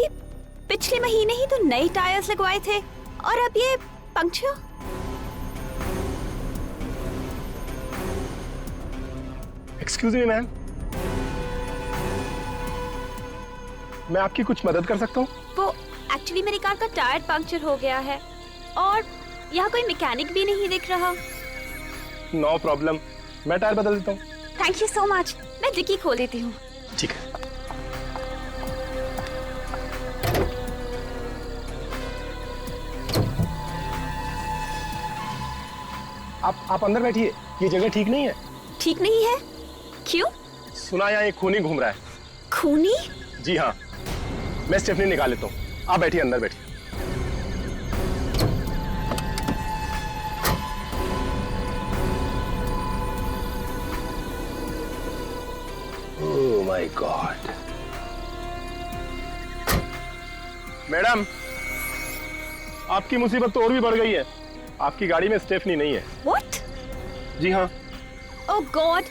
अभी पिछले महीने ही तो नए टायर्स लगवाए थे और अब ये पंक्चर। एक्सक्यूज मी मैम, मैं आपकी कुछ मदद कर सकता हूँ? वो एक्चुअली मेरी कार का टायर पंक्चर हो गया है और यहाँ कोई मैकेनिक भी नहीं दिख रहा। नो प्रॉब्लम, मैं टायर बदल देता हूँ। Thank you so much. मैं डिक्की खोल देती हूँ। ठीक है। आप अंदर बैठिए, ये जगह ठीक नहीं है। ठीक नहीं है? क्यों? सुना यहाँ एक खूनी घूम रहा है। खूनी? जी हाँ, मैं स्टेफनी निकाल लेता हूँ। आप बैठिए, अंदर बैठिए। ओह माय गॉड। मैडम, आपकी मुसीबत तो और भी बढ़ गई है। आपकी गाड़ी में स्टेफनी नहीं है। What? जी हाँ। ओह गॉड,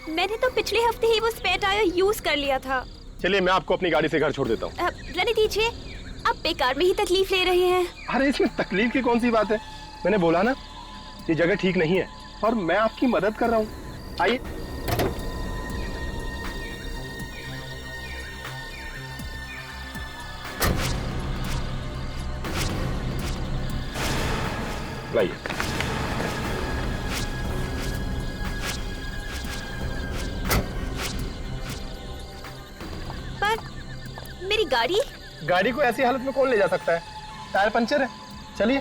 मैंने तो पिछले हफ्ते ही वो स्पेयर टायर यूज कर लिया था। चलिए, मैं आपको अपनी गाड़ी से घर छोड़ देता हूँ। रहने दीजिए, आप बेकार में ही तकलीफ ले रहे हैं। अरे इसमें तकलीफ की कौन सी बात है? मैंने बोला ना, ये जगह ठीक नहीं है और मैं आपकी मदद कर रहा हूँ। आइए। लाइए। पर मेरी गाड़ी को ऐसी हालत में कौन ले जा सकता है? टायर पंचर है। चलिए।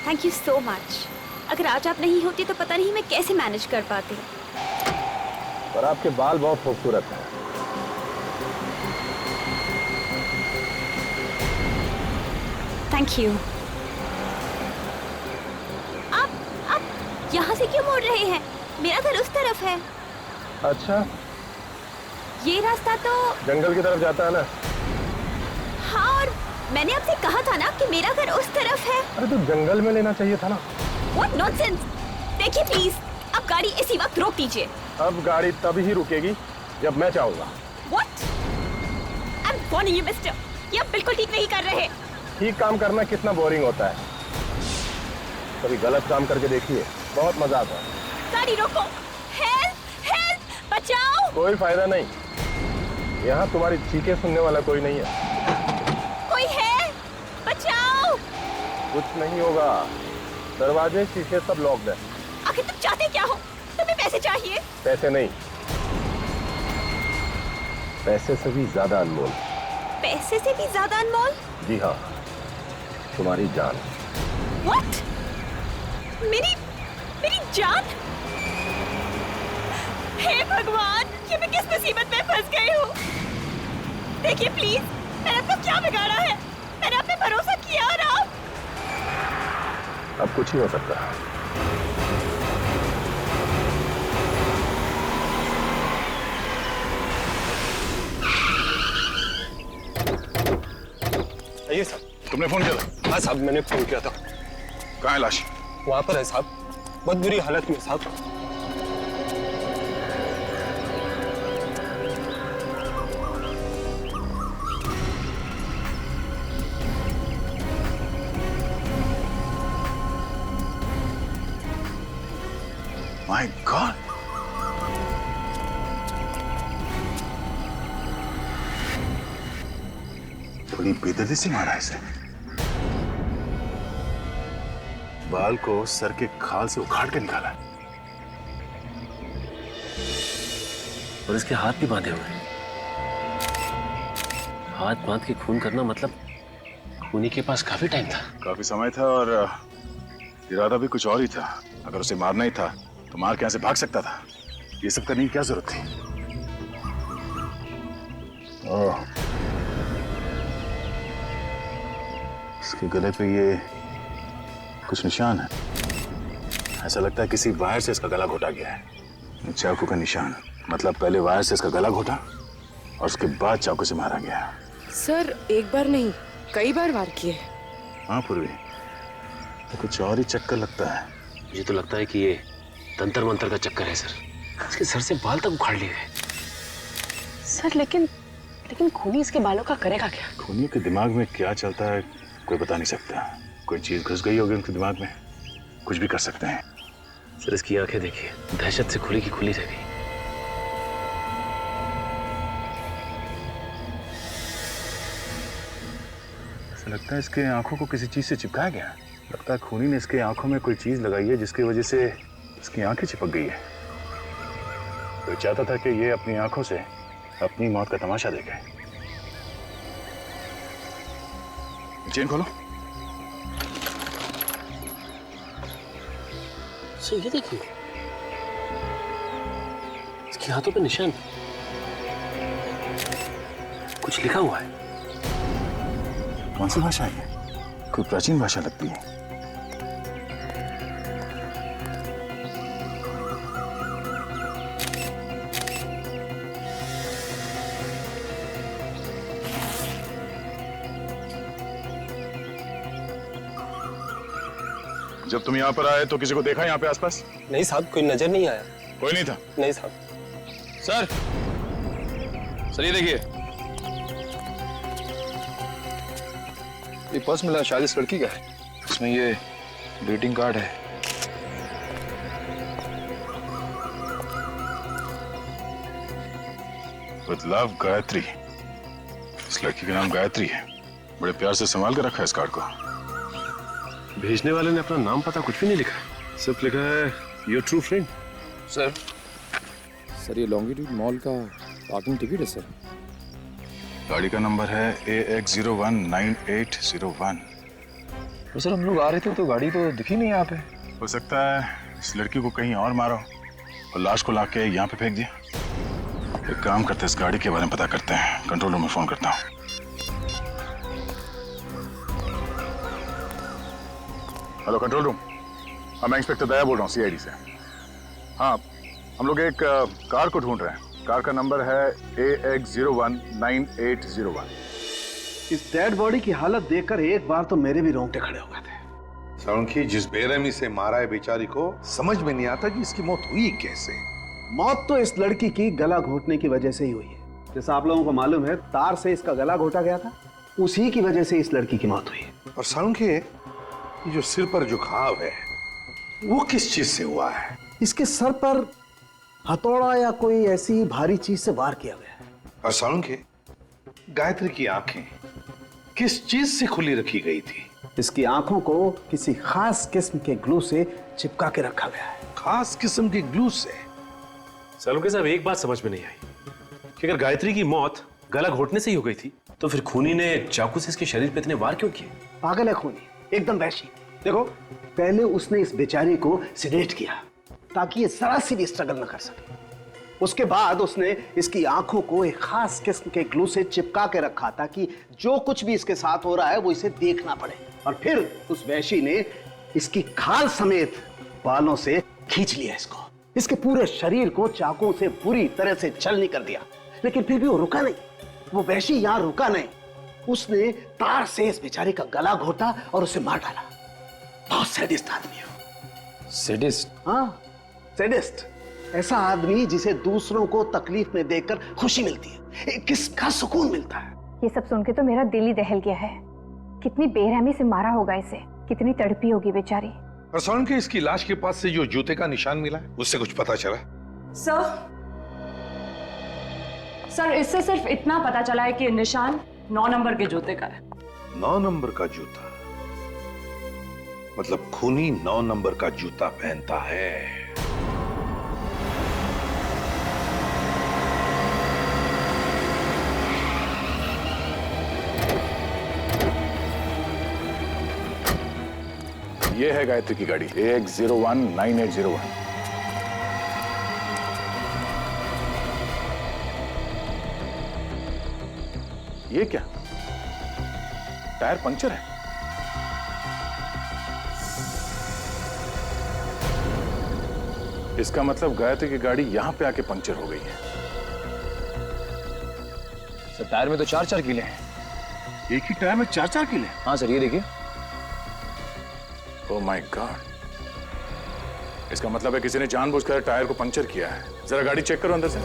Thank you so much. अगर आज आप नहीं होती तो पता नहीं मैं कैसे मैनेज कर पाती। पर आपके बाल बहुत खूबसूरत हैं। Thank you. आप यहाँ से क्यों मुड़ रहे हैं? मेरा घर उस तरफ है। अच्छा, ये रास्ता तो जंगल की तरफ जाता है ना? हाँ, और मैंने आपसे कहा था ना कि मेरा घर उस तरफ है। अरे तो जंगल में लेना चाहिए था ना। What nonsense! देखिए प्लीज, अब गाड़ी इसी वक्त रोक दीजिए। अब गाड़ी तब ही रुकेगी जब मैं चाहूंगा। What? I'm warning you, mister. ये आप बिल्कुल ठीक नहीं कर रहे। ठीक काम करना कितना बोरिंग होता है। कभी गलत काम करके देखिए, बहुत मजा आता है। गाड़ी रोको। हेल्प! हेल्प! बचाओ! कोई फायदा नहीं। यहाँ तुम्हारी चीखें सुनने वाला कोई नहीं है। कोई है? बचाओ! कुछ नहीं होगा। दरवाजे शीशे सब लॉक्ड है। आखिर तुम चाहते क्या हो? तुम्हें पैसे चाहिए? पैसे नहीं, पैसे से भी ज्यादा अनमोल। पैसे से भी ज्यादा अनमोल? जी हाँ, तुम्हारी जान। What? मेरी जान? हे भगवान, ये मैं किस मुसीबत में फंस गई हूँ? देखिए प्लीज, मैंने आपको क्या बिगाड़ा है? मैंने आप पे भरोसा किया और आप। अब कुछ नहीं हो सकता। ये साहब, तुमने फोन किया था? हाँ साहब, मैंने फोन किया था। कहाँ है लाश? वहां पर है साहब, बहुत बुरी हालत में साहब। My God! थोड़ी बेदर्दी से मारा है इसे। बाल को सर के खाल से उखाड़ के निकाला और इसके हाथ भी बांधे हुए हैं। हाथ बांध के खून करना मतलब खूनी के पास काफी टाइम था। काफी समय था और इरादा भी कुछ और ही था। अगर उसे मारना ही था तो मार के यहाँ से भाग सकता था। ये सब करने की क्या जरूरत थी? ओह, इसके गले पे ये कुछ निशान है। ऐसा लगता है किसी वायर से इसका गला घोटा गया है। चाकू का निशान, मतलब पहले वायर से इसका गला घोटा और उसके बाद चाकू से मारा गया। सर एक बार नहीं, कई बार वार किए। हाँ पूर्वी, तो कुछ और ही चक्कर लगता है। मुझे तो लगता है कि ये तंत्र मंत्र का चक्कर है सर। इसके सर से बाल तक उखाड़ लिए गए। सर लेकिन खूनी इसके बालों का करेगा क्या? खूनियों के दिमाग में क्या चलता है कोई बता नहीं सकता। कोई चीज घुस गई होगी उनके दिमाग में, कुछ भी कर सकते हैं। सर इसकी आंखें देखिए, दहशत से खुली की खुली रह गई। ऐसा लगता है इसके आंखों को किसी चीज से चिपकाया गया। लगता है खूनी ने इसके आंखों में कोई चीज लगाई है जिसकी वजह से इसकी आंखें चिपक गई है। तो चाहता था कि ये अपनी आंखों से अपनी मौत का तमाशा देखे। चेन खोलो। सर ये देखिए, इसके हाथों पे निशान, कुछ लिखा हुआ है। कौन सी भाषा है? कोई प्राचीन भाषा लगती है। जब तुम यहाँ पर आए तो किसी को देखा यहाँ पे आसपास? नहीं साहब, कोई नजर नहीं आया। कोई नहीं था? नहीं साहब। सर ये देखिए, ये पर्स मिला, शायद इस लड़की का है। इसमें ये ग्रीटिंग कार्ड है। With love Gayatri. इस लड़की का नाम गायत्री है। बड़े प्यार से संभाल के रखा है इस कार्ड को। भेजने वाले ने अपना नाम पता कुछ भी नहीं लिखा है, सिर्फ लिखा है योर ट्रू फ्रेंड। सर ये लॉन्गिट्यूड मॉल का पार्किंग टिकट है सर। गाड़ी का नंबर है AX019801। तो सर हम लोग आ रहे थे तो गाड़ी तो दिखी नहीं यहाँ पे। हो सकता है इस लड़की को कहीं और मारो और लाश को लाके यहाँ पे फेंक दिया। एक काम करते हैं, इस गाड़ी के बारे में पता करते हैं। कंट्रोल रूम में फोन करता हूँ। हेलो कंट्रोल रूम, मैं इंस्पेक्टर दया बोल रहा हूँ CID से। हाँ, हम लोग एक कार को ढूंढ रहे हैं। कार का नंबर है AX019801। इस डेड बॉडी की हालत देखकर एक बार तो मेरे भी रोंगटे खड़े हो गए थे। साळुंखे जिस बेरहमी से मारा है बेचारी को, समझ में नहीं आता कि इसकी मौत हुई कैसे। मौत तो इस लड़की की गला घोटने की वजह से ही हुई है। जैसा आप लोगों को मालूम है, तार से इसका गला घोटा गया था, उसी की वजह से इस लड़की की मौत हुई है। और साळुंखे, ये जो सिर पर जो घाव है वो किस चीज से हुआ है? इसके सर पर हथौड़ा या कोई ऐसी भारी चीज से वार किया गया है। और साळुंखे, गायत्री की आंखें किस चीज से खुली रखी गई थी? इसकी आंखों को किसी खास किस्म के ग्लू से चिपका के रखा गया है। खास किस्म के ग्लू से? साळुंखे साहब, एक बात समझ में नहीं आई कि अगर गायत्री की मौत गला घोटने से ही हो गई थी तो फिर खूनी ने चाकू से इसके शरीर पे इतने वार क्यों किए? पागल है खूनी, एकदम वैशी। देखो, पहले उसने इस बेचारी को सिडेट किया ताकि ये जरा सी भी स्ट्रगल न कर सके। उसके बाद उसने इसकी आंखों को एक खास किस्म के ग्लू से चिपका के रखा ताकि जो कुछ भी इसके साथ हो रहा है वो इसे देखना पड़े। और फिर उस वैशी ने इसकी खाल समेत बालों से खींच लिया इसको। इसके पूरे शरीर को चाकू से बुरी तरह से छलनी कर दिया। लेकिन फिर भी वो रुका नहीं। वो वैशी यहां रुका नहीं, उसने तार से इस बेचारे का गला घोटा और उसे मार डाला। बहुत सैडिस्ट आदमी है। सैडिस्ट? हाँ, सैडिस्ट। ऐसा आदमी जिसे दूसरों को तकलीफ में देखकर खुशी मिलती है, किसका सुकून मिलता है। ये सब सुन के तो मेरा दिल ही दहल गया है। कितनी बेरहमी से मारा होगा इसे, कितनी तड़पी होगी बेचारी। और साळुंखे, इसकी लाश के पास से जो जूते का निशान मिला है उससे कुछ पता चला? सर इससे सिर्फ इतना पता चला है कि निशान 9 नंबर के जूते का है। 9 नंबर का जूता? मतलब खूनी 9 नंबर का जूता पहनता है। ये है गायत्री की गाड़ी AX019801। ये क्या, टायर पंक्चर है? इसका मतलब गायत्री की गाड़ी यहाँ पे आके पंक्चर हो गई है। सर टायर में तो 4-4 कीले हैं। एक ही टायर में 4-4 कीले? हाँ सर, ये देखिए। ओह माय गॉड, इसका मतलब है किसी ने जानबूझकर टायर को पंक्चर किया है। जरा गाड़ी चेक करो अंदर से।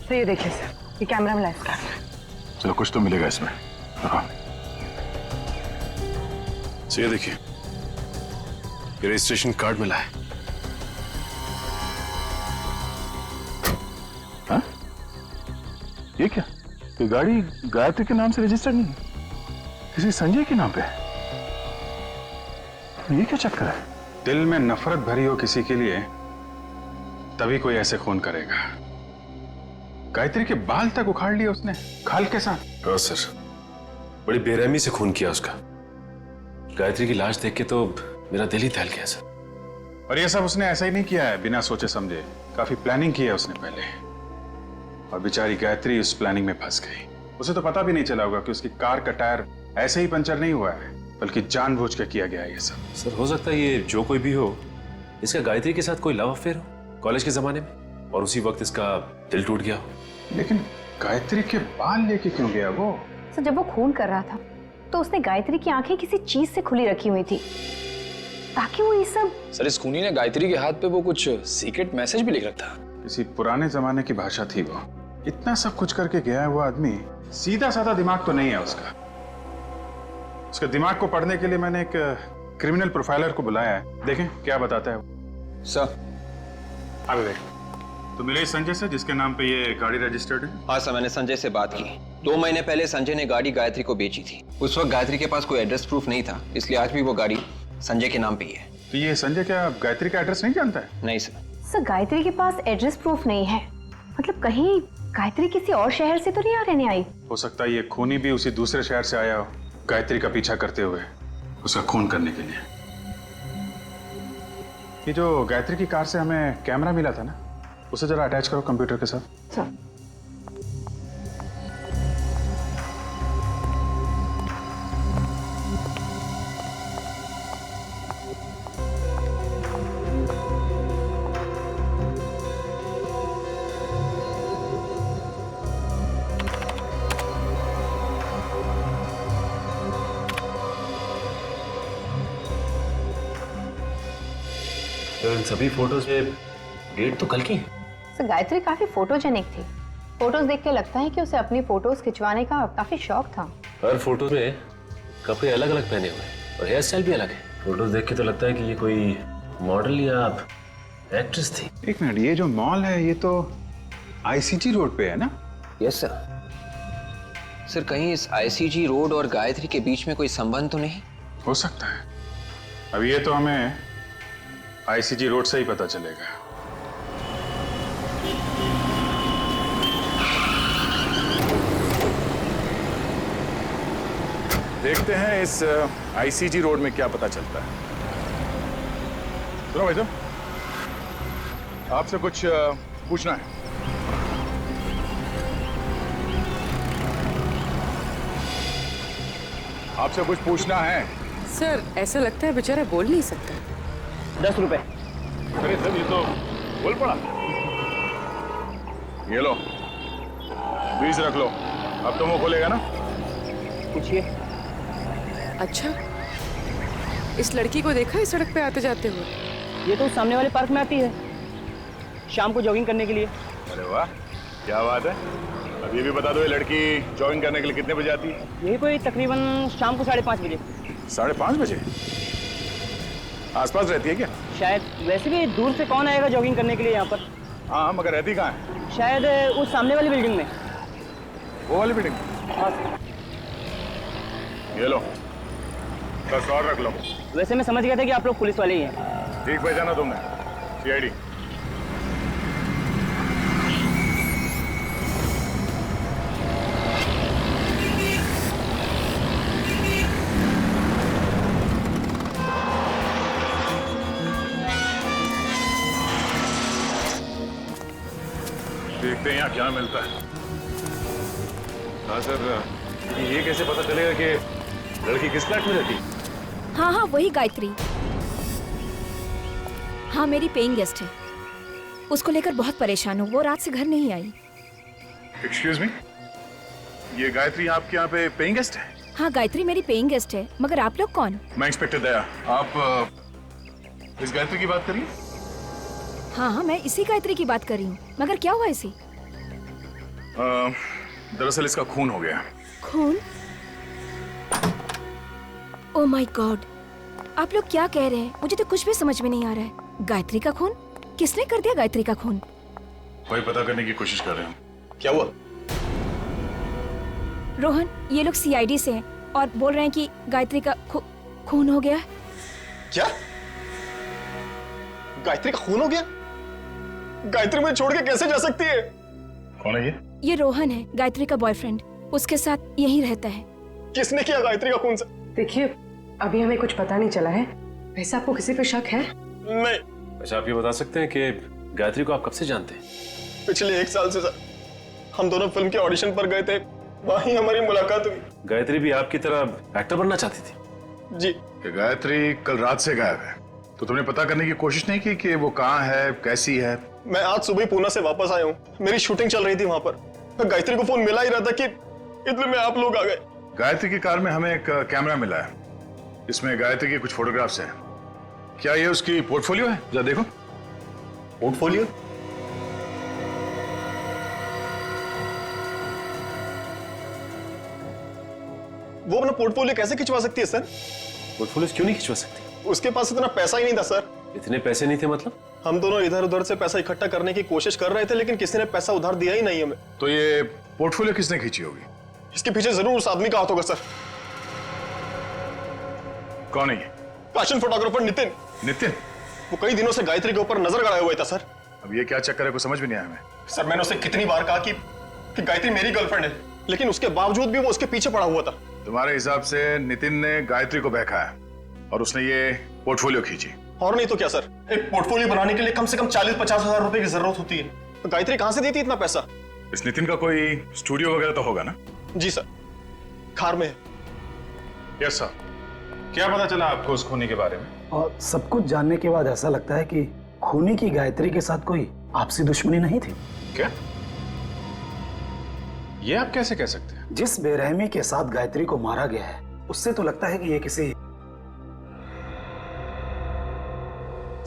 सर ये देखिए सर, ये कैमरा में लाइव कर। चलो कुछ तो मिलेगा इसमें। हाँ। ये देखिए, ये रजिस्ट्रेशन कार्ड मिला है। हाँ? ये क्या? ये गाड़ी गायत्री के नाम से रजिस्टर्ड नहीं है, किसी संजय के नाम पे है। ये क्या चक्कर है? दिल में नफरत भरी हो किसी के लिए तभी कोई ऐसे खून करेगा। गायत्री के बाल तक उखाड़ लिए उसने खाल के साथ। हाँ सर, बड़ी बेरहमी से खून किया उसका। गायत्री की लाश देख के तो मेरा दिल ही दहल गया सर। और ये सब उसने ऐसा ही नहीं किया है बिना सोचे समझे, काफी प्लानिंग की है उसने पहले। और बेचारी गायत्री उस प्लानिंग में फंस गई। उसे तो पता भी नहीं चला होगा कि उसकी कार का टायर ऐसे ही पंचर नहीं हुआ है, बल्कि जानबूझ के किया गया है ये सब। सर हो सकता है ये जो कोई भी हो, इसका गायत्री के साथ कोई लव अफेयर हो कॉलेज के जमाने में, और उसी वक्त इसका दिल टूट गया हो। लेकिन गायत्री के बाल लेके क्यों गया वो? सर जब वो खून कर रहा था तो उसने गायत्री की आंखें किसी चीज से खुली रखी हुई थी ताकि वो ये सब। सर इस खूनी ने गायत्री के हाथ पे वो कुछ सीक्रेट मैसेज भी लिख रखा था। किसी पुराने जमाने की भाषा थी वो। इतना सब कुछ करके गया है वो आदमी, सीधा साधा दिमाग तो नहीं है उसका। उसके दिमाग को पढ़ने के लिए मैंने एक क्रिमिनल प्रोफाइलर को बुलाया है, देखें क्या बताता है वो। सर अबे देख, तो मिले संजय से जिसके नाम पे ये गाड़ी रजिस्टर्ड है? हाँ सर, मैंने संजय से बात की। 2 महीने पहले संजय ने गाड़ी गायत्री को बेची थी। उस वक्त गायत्री के पास कोई एड्रेस प्रूफ नहीं था, इसलिए आज भी वो गाड़ी संजय के नाम पे ही है। तो ये संजय क्या गायत्री का एड्रेस नहीं जानता है? नहीं सर। सर गायत्री के पास एड्रेस प्रूफ नहीं है, मतलब कहीं गायत्री किसी और शहर से तो नहीं आ रहने आई? हो सकता है ये खूनी भी उसी दूसरे शहर से आया हो, गायत्री का पीछा करते हुए उसका खून करने के लिए। ये जो गायत्री की कार से हमें कैमरा मिला था ना, उसे जरा अटैच करो कंप्यूटर के साथ। सर तो इन सभी फोटोज में डेट तो कल की है। सर गायत्री काफी फोटोजेनिक थी। फोटोज देख के लगता है कि उसे अपनी फोटोज खिंचवाने का काफी शौक था। हर फोटो में कपड़े अलग अलग पहने हुए हैं और हेयर स्टाइल भी अलग है। फोटोज देख के तो लगता है कि ये कोई मॉडल या एक्ट्रेस थी। एक मिनट, ये जो मॉल है ये तो आईसीजी रोड पे है ना? Yes sir. सर कहीं इस आईसीजी रोड और गायत्री के बीच में कोई संबंध तो नहीं? हो सकता है। अब ये तो हमें आईसीजी रोड से ही पता चलेगा। देखते हैं इस आईसीजी रोड में क्या पता चलता है। सुनो भाई साहब, आपसे कुछ पूछना है। आपसे कुछ पूछना है। सर ऐसा लगता है बेचारा बोल नहीं सकता। 10 रुपए। अरे सर ये तो बोल पड़ा। ये लो 20 रख लो। अब तो मुंह खोलेगा ना? पूछिए। अच्छा, इस लड़की को देखा है सड़क पे आते जाते हुए? ये तो सामने वाले पार्क में आती है शाम को जॉगिंग करने के लिए। अरे वाह, क्या बात है। अब ये भी बता दो, ये लड़की जॉगिंग करने के लिए कितने बजे आती है? यही कोई तकरीबन शाम को 5:30 बजे। 5:30 बजे? आसपास रहती है क्या? शायद। वैसे भी दूर से कौन आएगा जॉगिंग करने के लिए यहाँ पर? हाँ, मगर रहती कहाँ है? शायद उस सामने वाली बिल्डिंग में। वो वाली बिल्डिंग? हाँ सर। ये लो, 10 और रख लो। वैसे मैं समझ गया था कि आप लोग पुलिस वाले ही हैं। ठीक पहचाना तुमने, सीआईडी। देखते हैं यहाँ क्या मिलता है। हाँ सर, ये कैसे पता चलेगा कि लड़की किस फ्लैट में रहती? हाँ हाँ, वही गायत्री। हाँ, मेरी पेइंग गेस्ट है। उसको लेकर बहुत परेशान हूँ, वो रात से घर नहीं आई। एक्सक्यूज मी, ये गायत्री आपके यहाँ पे पेइंग गेस्ट है? हाँ, गायत्री मेरी पेइंग गेस्ट है, मगर आप लोग कौन? मैं इंस्पेक्टर दया। आप इस गायत्री की बात करिए? हाँ हाँ, मैं इसी गायत्री की बात कर रही हूँ, मगर क्या हुआ इसी? दरअसल इसका खून हो गया। खून? ओह माय गॉड, आप लोग क्या कह रहे हैं? मुझे तो कुछ भी समझ में नहीं आ रहा है। गायत्री का खून? किसने कर दिया गायत्री का खून? वही पता करने की कोशिश कर रहे हैं। क्या हुआ? रोहन, ये लोग सीआईडी से हैं और बोल रहे हैं कि गायत्री का खून हो गया। क्या? गायत्री का खून हो गया? गायत्री मुझे छोड़ के कैसे जा सकती है? कौन है ये? ये रोहन है, गायत्री का बॉयफ्रेंड। उसके साथ यहीं रहता है। किसने किया गायत्री का खून? से देखिए, अभी हमें कुछ पता नहीं चला है। वैसे आपको किसी पे शक है? नहीं। अच्छा, आप ये बता सकते हैं कि गायत्री को आप कब से जानते हैं? पिछले 1 साल से सर। हम दोनों फिल्म के ऑडिशन पर गए थे, वहीं हमारी मुलाकात हुई। गायत्री भी आपकी तरह एक्टर बनना चाहती थी? जी। गायत्री कल रात से गायब है, तो तुमने पता करने की कोशिश नहीं की कि वो कहाँ है, कैसी है? मैं आज सुबह पूना से वापस आया हूँ, मेरी शूटिंग चल रही थी वहां पर। गायत्री को फोन मिला ही रहा था कि इतने में आप लोग आ गए। गायत्री की कार में हमें एक कैमरा मिला है, इसमें गायत्री की कुछ फोटोग्राफ्स हैं। क्या ये उसकी पोर्टफोलियो है? जरा देखो। पोर्टफोलियो? वो अपना पोर्टफोलियो कैसे खिंचवा सकती है सर? पोर्टफोलियो क्यों नहीं खिंचवा सकती? उसके पास इतना पैसा ही नहीं था सर। इतने पैसे नहीं थे मतलब? हम दोनों इधर उधर से पैसा इकट्ठा करने की कोशिश कर रहे थे, लेकिन किसी ने पैसा उधार दिया ही नहीं हमें। तो ये पोर्टफोलियो किसने खींची होगी? इसके पीछे जरूर उस आदमी का हाथ होगा सर। कौन है ये? Fashion photographer Nitin. नितिन? वो कई दिनों से गायत्री के ऊपर नजर गड़ाया हुआ था सर। अब ये क्या चक्कर है, कुछ समझ भी नहीं आया हमें। सर, मैंने उसे कितनी बार कहा कि गायत्री मेरी गर्लफ्रेंड है, लेकिन उसके बावजूद भी वो उसके पीछे पड़ा हुआ था। तुम्हारे हिसाब से नितिन ने गायत्री को बहकाया और उसने ये पोर्टफोलियो खींची? और नहीं तो क्या सर, एक पोर्टफोलियो बनाने के लिए कम से कम 40-50 हजार रुपए की जरूरत होती है। तो गायत्री कहां से देती इतना पैसा? इस नितिन का कोई स्टूडियो वगैरह तो होगा ना? जी सर, खार में है। Yes sir. क्या पता चला आपको उस खूनी के बारे में? और सब कुछ जानने के बाद ऐसा लगता है कि खूनी की गायत्री के साथ कोई आपसी दुश्मनी नहीं थी। क्या? ये आप कैसे कह सकते हैं? जिस बेरहमी के साथ गायत्री को मारा गया है, उससे तो लगता है कि ये किसी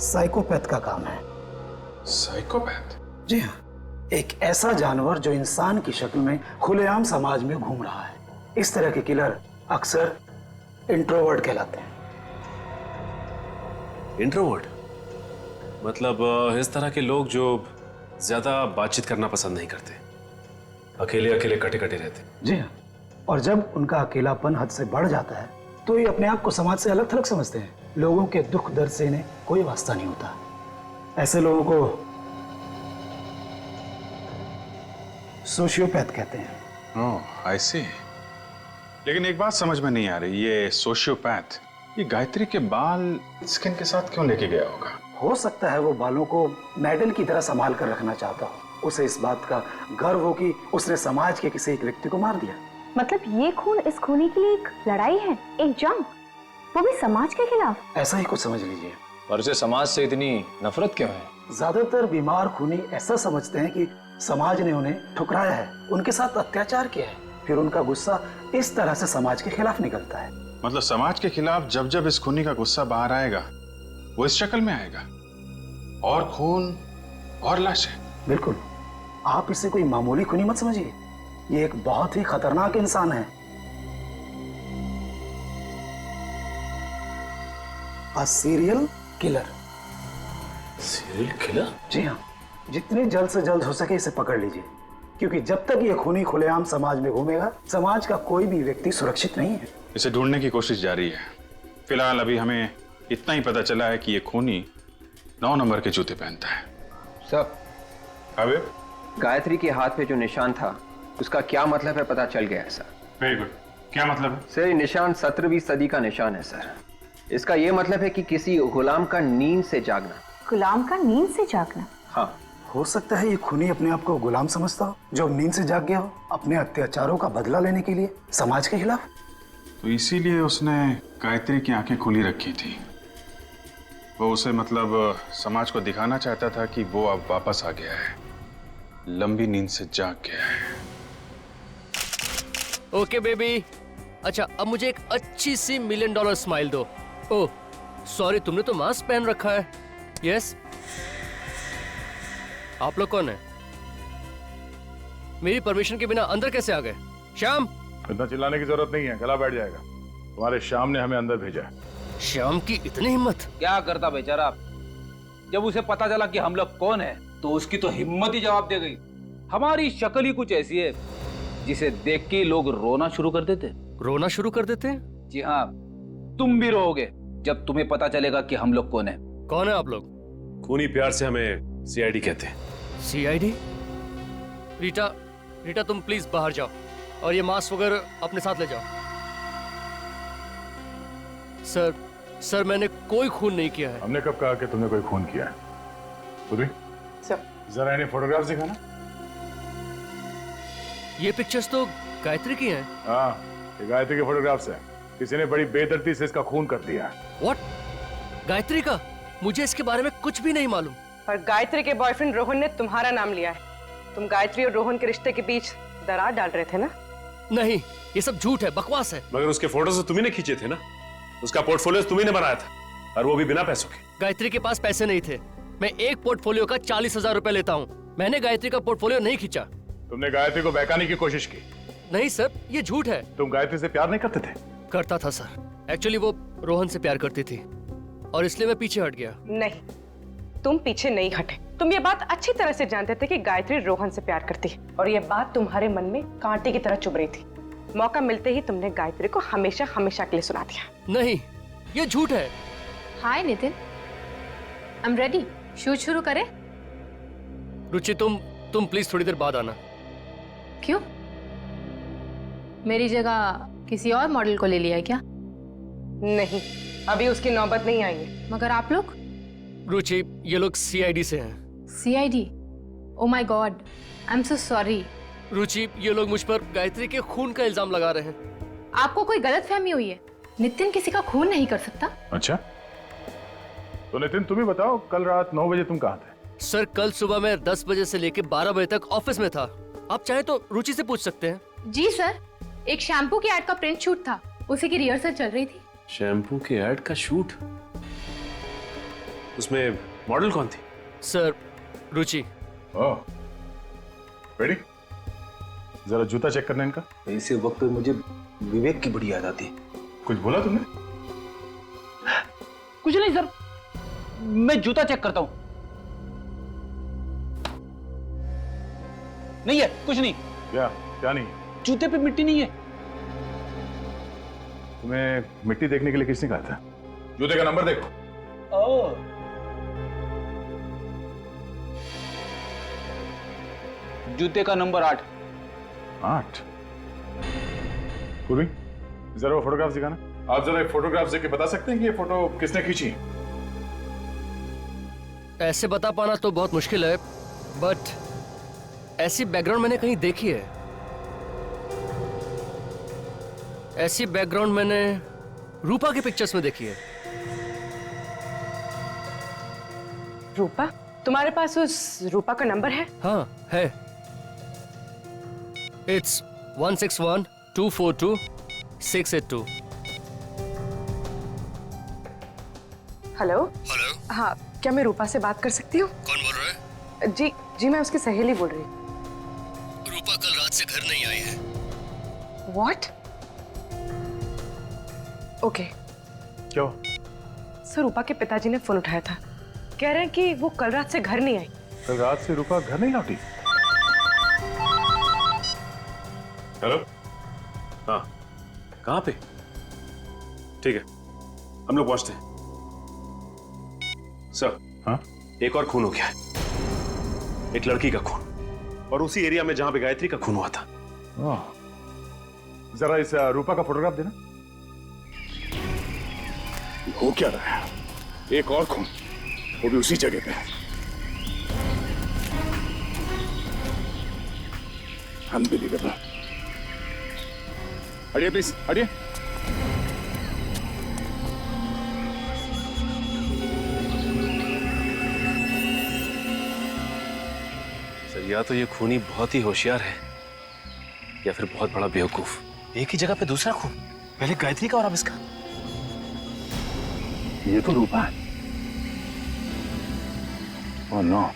साइकोपैथ का काम है। साइकोपैथ? जी हाँ, एक ऐसा जानवर जो इंसान की शक्ल में खुलेआम समाज में घूम रहा है। इस तरह के किलर अक्सर इंट्रोवर्ट कहलाते हैं। इंट्रोवर्ट मतलब इस तरह के लोग जो ज्यादा बातचीत करना पसंद नहीं करते, अकेले अकेले कटे कटे रहते। जी हाँ, और जब उनका अकेलापन हद से बढ़ जाता है तो ये अपने आप को समाज से अलग थलग समझते हैं। लोगों के दुख दर्द से इन्हें कोई वास्ता नहीं होता। ऐसे लोगों को सोशियोपैथ कहते हैं। ओह, आई सी। लेकिन एक बात समझ में नहीं आ रही, ये सोशियोपैथ ये गायत्री के बाल स्किन के साथ क्यों लेके गया होगा? हो सकता है वो बालों को मेडल की तरह संभाल कर रखना चाहता हो। उसे इस बात का गर्व हो कि उसने समाज के किसी एक व्यक्ति को मार दिया। मतलब ये खून इस खूनी के लिए एक लड़ाई है, एक जंग, वो भी समाज के खिलाफ। ऐसा ही कुछ समझ लीजिए। पर उसे समाज से इतनी नफरत क्यों है? ज्यादातर बीमार खूनी ऐसा समझते हैं कि समाज ने उन्हें ठुकराया है, उनके साथ अत्याचार किया है, फिर उनका गुस्सा इस तरह से समाज के खिलाफ निकलता है। मतलब समाज के खिलाफ जब जब इस खूनी का गुस्सा बाहर आएगा वो इस शक्ल में आएगा, और खून और लाशें। बिल्कुल, आप इसे कोई मामूली खूनी मत समझिए, ये एक बहुत ही खतरनाक इंसान है। Serial killer. Serial killer? जी हाँ, जितने जल्द से जल्द हो सके इसे पकड़ लीजिए, क्योंकि जब तक ये खूनी खुलेआम समाज में घूमेगा, समाज का कोई भी व्यक्ति सुरक्षित नहीं है। इसे ढूंढने की कोशिश जारी है। फिलहाल अभी हमें इतना ही पता चला है कि ये खूनी 9 नंबर के जूते पहनता है। सर, अबे गायत्री के हाथ पे जो निशान था उसका क्या मतलब है पता चल गया है सर। Very good. क्या मतलब है? सर, ये निशान 17वीं सदी का निशान है सर। इसका ये मतलब है कि किसी गुलाम का नींद से जागना। गुलाम का नींद से जागना? हाँ। हो सकता है ये खूनी अपने आप को गुलाम समझता हो, जो नींद से जाग गया हो अपने अत्याचारों का बदला लेने के लिए समाज के खिलाफ। तो इसीलिए उसने गायत्री की आंखें खुली रखी थी। वो उसे मतलब समाज को दिखाना चाहता था कि वो अब वापस आ गया है, लंबी नींद से जाग गया है। ओके बेबी, अच्छा अब मुझे एक अच्छी सी $1 मिलियन स्माइल दो। ओह सॉरी, तुमने तो मास्क पहन रखा है। यस, आप लोग कौन है? मेरी परमिशन के बिना अंदर कैसे आ गए? श्याम, इतना चिल्लाने की जरूरत नहीं है, गला बैठ जाएगा। तुम्हारे श्याम ने हमें अंदर भेजा है। श्याम की इतनी हिम्मत? क्या करता बेचारा, जब उसे पता चला कि हम लोग कौन है तो उसकी तो हिम्मत ही जवाब दे गई। हमारी शक्ल ही कुछ ऐसी है जिसे देख के लोग रोना शुरू कर देते। रोना शुरू कर देते? जी हाँ, तुम भी रोओगे जब तुम्हें पता चलेगा कि हम लोग कौन है। कौन है आप लोग? खूनी प्यार से हमें सीआईडी कहते हैं। सीआईडी? रीटा, रीटा तुम प्लीज बाहर जाओ और ये मास्क वगैरह अपने साथ ले जाओ। सर मैंने कोई खून नहीं किया है। हमने कब कहा कि तुमने कोई खून किया है? बुद्धि, जरा इन्हें फोटोग्राफ दिखाना। ये पिक्चर्स तो गायत्री की हैं। हाँ, ये गायत्री के फोटोग्राफ्स हैं। किसी ने बड़ी बेदर्दी से इसका खून कर दिया। What? गायत्री का? मुझे इसके बारे में कुछ भी नहीं मालूम। पर गायत्री के बॉयफ्रेंड रोहन ने तुम्हारा नाम लिया है। तुम गायत्री और रोहन के रिश्ते के बीच दरार डाल रहे थे ना? नहीं, ये सब झूठ है, बकवास है। मगर उसके फोटोज तो तुम्ही ने खींचे थे ना, उसका पोर्टफोलियो तुम्ही ने बनाया था, और वो भी बिना पैसों के। गायत्री के पास पैसे नहीं थे। मैं एक पोर्टफोलियो का 40,000 रुपए लेता हूँ। मैंने गायत्री का पोर्टफोलियो नहीं खींचा। तुमने गायत्री को बहकाने की कोशिश की? नहीं सर, ये झूठ है। तुम गायत्री से प्यार नहीं करते थे? करता था सर। एक्चुअली वो रोहन से प्यार करती थी और इसलिए मैं पीछे हट गया। नहीं, तुम पीछे नहीं हटे। तुम ये बात अच्छी तरह से जानते थे कि गायत्री रोहन से प्यार करती है और ये बात तुम्हारे मन में कांटे की तरह चुभ रही थी। मौका मिलते ही तुमने गायत्री को हमेशा हमेशा के लिए सुना दिया। नहीं, ये झूठ है। Hi Nitin, I am ready. Shoot शुरू करें? रुचि, तुम प्लीज थोड़ी देर बाद आना। क्यों? मेरी जगह किसी और मॉडल को ले लिया है क्या? नहीं, अभी उसकी नौबत नहीं आई है। मगर आप लोग? रुचि, ये लोग सीआईडी से हैं। CID? Oh my God, I am so sorry. Ruchi, ये लोग मुझ पर गायत्री के खून का इल्जाम लगा रहे हैं। आपको कोई गलतफहमी हुई है। नितिन किसी का खून नहीं कर सकता। अच्छा, तो नितिन तुम ही बताओ, कल रात 9 बजे तुम कहाँ थे? सर, कल सुबह मैं 10 बजे से लेकर 12 बजे तक ऑफिस में था। आप चाहे तो रुचि से पूछ सकते हैं। जी सर, एक शैम्पू की एड का प्रिंट शूट था, उसी की रिहर्सल चल रही थी। शैम्पू के ऐड का शूट? उसमें मॉडल कौन थी? सर, रुचि। ओह, रेडी? जरा जूता चेक करना इनका। ऐसे वक्त पे मुझे विवेक की बड़ी याद आती। कुछ बोला तुमने? कुछ नहीं सर, मैं जूता चेक करता हूँ। नहीं है, कुछ नहीं। क्या नहीं? जूते पे मिट्टी नहीं है। तुम्हें मिट्टी देखने के लिए किसने कहा था? जूते का नंबर देखो। जूते का नंबर 8। 8? पूर्वी, जरा वो फोटोग्राफ दिखाना। आप जरा एक फोटोग्राफ देख के बता सकते हैं कि ये फोटो किसने खींची? ऐसे बता पाना तो बहुत मुश्किल है, बट ऐसी बैकग्राउंड मैंने कहीं देखी है। ऐसी बैकग्राउंड मैंने रूपा के पिक्चर्स में देखी है। रूपा? तुम्हारे पास उस रूपा का नंबर है? हाँ, है। It's 161-242-682। हेलो? हेलो? हाँ, क्या मैं रूपा से बात कर सकती हूँ? कौन बोल रहा है? जी मैं उसकी सहेली बोल रही हूँ। रूपा कल रात से घर नहीं आई है। What? ओके। क्या? सर, रूपा के पिताजी ने फोन उठाया था, कह रहे हैं कि वो कल रात से घर नहीं आई। कल रात से रूपा घर नहीं लौटी। हेलो, हाँ, कहाँ पे? ठीक है, हम लोग पहुंचते हैं। सर, हाँ, एक और खून हो गया है, एक लड़की का खून, और उसी एरिया में जहां पे गायत्री का खून हुआ था। जरा इस रूपा का फोटोग्राफ देना। हो क्या रहा है? एक और खून, वो भी उसी जगह पे। अनबिलीवेबल। हटिए प्लीज, हटिए। सर, या तो ये खूनी बहुत ही होशियार है या फिर बहुत बड़ा बेवकूफ। एक ही जगह पे दूसरा खून, पहले गायत्री का और अब इसका। ये तो रूपा है। ओह नो,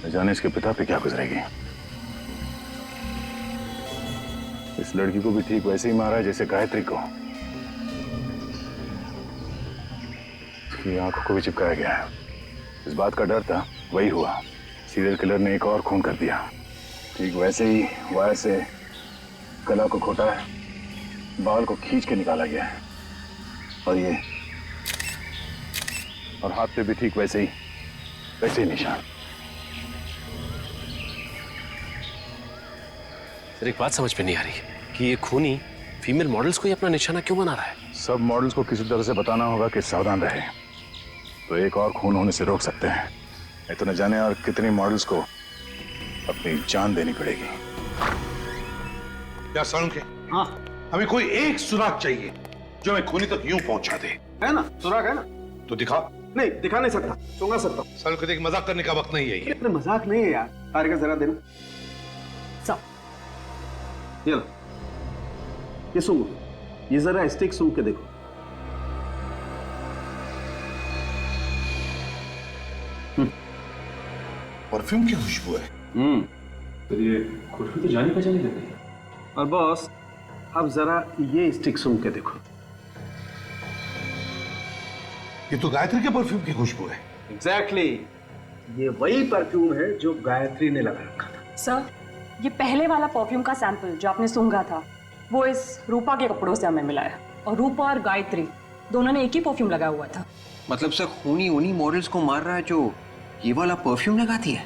न जाने इसके पिता पे क्या गुजरेगी। इस लड़की को भी ठीक वैसे ही मारा है जैसे गायत्री को। इसकी आंखों को भी चिपकाया गया है। इस बात का डर था, वही हुआ। सीरियल किलर ने एक और खून कर दिया। ठीक वैसे ही वायर से गला को खोटा है, बाल को खींच के निकाला गया है, और ये और हाथ पे भी ठीक वैसे ही निशान। सर, एक बात समझ में नहीं आ रही कि ये खूनी फीमेल मॉडल्स को ही अपना निशाना क्यों बना रहा है? सब मॉडल्स को किसी तरह से बताना होगा कि सावधान रहे, तो एक और खून होने से रोक सकते हैं। नहीं तो न जाने और कितनी मॉडल्स को अपनी जान देनी पड़ेगी। क्या सालुंखे? हाँ, हमें कोई एक सुराग चाहिए जो हमें खूनी तक यूं पहुंचा दे। है ना, सुराग है ना? तो दिखा। नहीं, दिखा नहीं सकता, सुंगा सकता हूँ। सालुंखे, देख, मजाक करने का वक्त नहीं है ये। इतने मजाक नहीं है यार। तारिका जरा देना। ये लो, ये सूंघो, ये जरा स्टिक सूंघ के देखो। परफ्यूम की खुशबू है। तो ये खुशबू तो जानी पहचानी लग रही है। और बॉस, अब जरा ये स्टिक सूंघ के देखो। ये तो गायत्री के परफ्यूम की खुशबू है। एग्जैक्टली, ये वही परफ्यूम है जो गायत्री ने लगा रखा था। सर, ये पहले वाला परफ्यूम का सैंपल जो आपने सूंघा था, वो इस रूपा के कपड़ों से हमें मिला है, और रूपा और गायत्री दोनों ने एक ही परफ्यूम लगाया हुआ था। मतलब सर, खूनी उन्हीं मॉडल्स को मार रहा है जो ये वाला परफ्यूम लगाती है?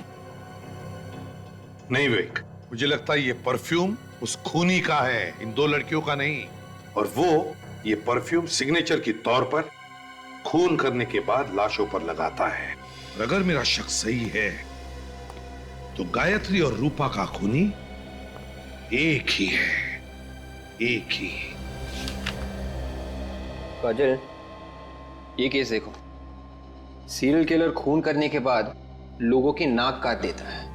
नहीं विवेक, मुझे लगता है ये परफ्यूम उस खूनी का है, इन दो लड़कियों का नहीं। और वो ये परफ्यूम सिग्नेचर के तौर पर खून करने के बाद लाशों पर लगाता है। और अगर मेरा शक सही है तो गायत्री और रूपा का खूनी एक ही है, एक ही। काजल, ये केस देखो। सीरियल किलर खून करने के बाद लोगों की नाक काट देता है।